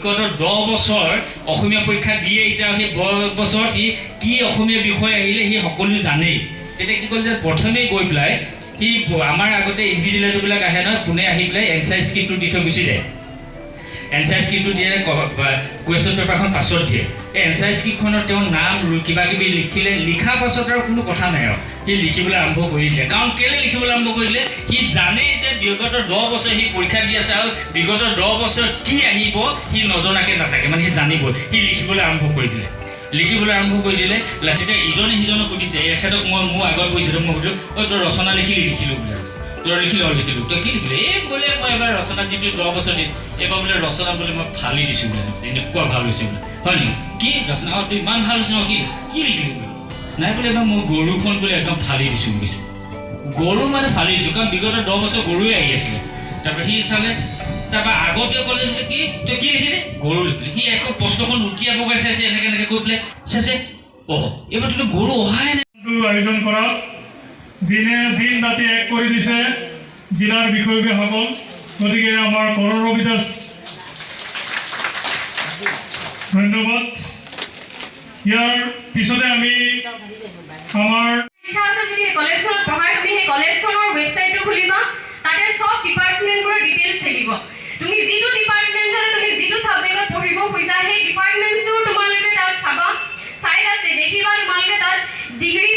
গত 10 বছৰ অসমীয়া পৰীক্ষা দি আহিছে আৰু সেই 10 বছৰত সি কি অসমীয়া বিষয় আহিলে সি সকলো জানেই। তেতিয়া কি কৰিলে প্ৰথমেই গৈ পেলাই সি আমাৰ আগতে ইনভিজিলেটৰবিলাক আহে নহয়, কোনে আহি পেলাই এনচাৰ স্ক্ৰিপ্টটো দি থৈ গুচি যায়। এনচাৰ স্ক্ৰিপ্টটো দিয়ে কুৱেশ্যন পেপাৰখন পাছত দিয়ে। এই এনচাৰ স্ক্ৰিপ্টখনত তেওঁৰ নাম কিবা কিবি লিখিলে, লিখাৰ পাছত আৰু কোনো কথা নাই আৰু সি লিখিবলৈ আৰম্ভ কৰি দিলে। কাৰণ কেলৈ লিখিবলৈ আৰম্ভ কৰিলে, সি জানেই যে বিগত 10 বছৰ সি পৰীক্ষা দি আছে আৰু বিগত 10 বছৰ কি আহিব সি নজনাকৈ নাথাকে, মানে সি জানিব। সি লিখিবলৈ আৰম্ভ কৰি দিলে। তেতিয়া ইজনে সিজনক সুধিছে, এখেতক মোৰ আগত কৈছিলোঁ, মই সুধিলোঁ তই ৰচনা লিখিলোঁ বোলে। তই লিখিলোঁ তই কি লিখিলি? এই বোলে মই এবাৰ ৰচনা যিটো 10 বছৰ দিম, এইবাৰ বোলে ৰচনা বোলে মই ফালি দিছোঁ বোলে, এনেকুৱা ভাল হৈছে বোলে। হয় নেকি? কি ৰচনা? তই ইমান ভাল হৈছে ন? কি লিখিলি বোলে? নাই বোলে এবাৰ মই গৰুখন বোলে একদম ফালি দিছোঁ বুলিছোঁ। গৰু মানে ফালি দিছোঁ, কাৰণ বিগত 10 বছৰ গৰুৱে আহি আছিলে। তাৰপৰা সি চালে, তাৰপৰা আগতে ক'লে কি তই কি লিখিলি? গৰু লিখিলি। সি একো প্ৰশ্নখন উঠিয়াব গৈ চাইছে, এনেকৈ কৈ পেলাই চাইছে, এইবাৰতো গৰু অহাই নাই। আয়োজন কৰা দিন ৰাতি এক কৰি দিছে জিলাৰ বিষয়ববীয়াসকল। গতিকে আমাৰ কৰৰ ৰবিদাস ধন্যবাদ। ইয়াৰ পিছতে আমি আমাৰ ইচ্ছা আছে যদি কলেজখনত পঢ়াৰ, তুমি সেই কলেজখনৰ ৱেবছাইটটো খুলিবা, তাতে চব ডিপাৰ্টমেণ্টবোৰৰ ডিটেইলছ থাকিব। তুমি যিটো ডিপাৰ্টমেণ্টত তুমি যিটো ছাবজেক্টত পঢ়িব খুজিছা সেই ডিপাৰ্টমেণ্টছটো তোমালোকে তাত চাবা, চাই তাত দেখিবা তোমালোকে তাত ডিগ্ৰী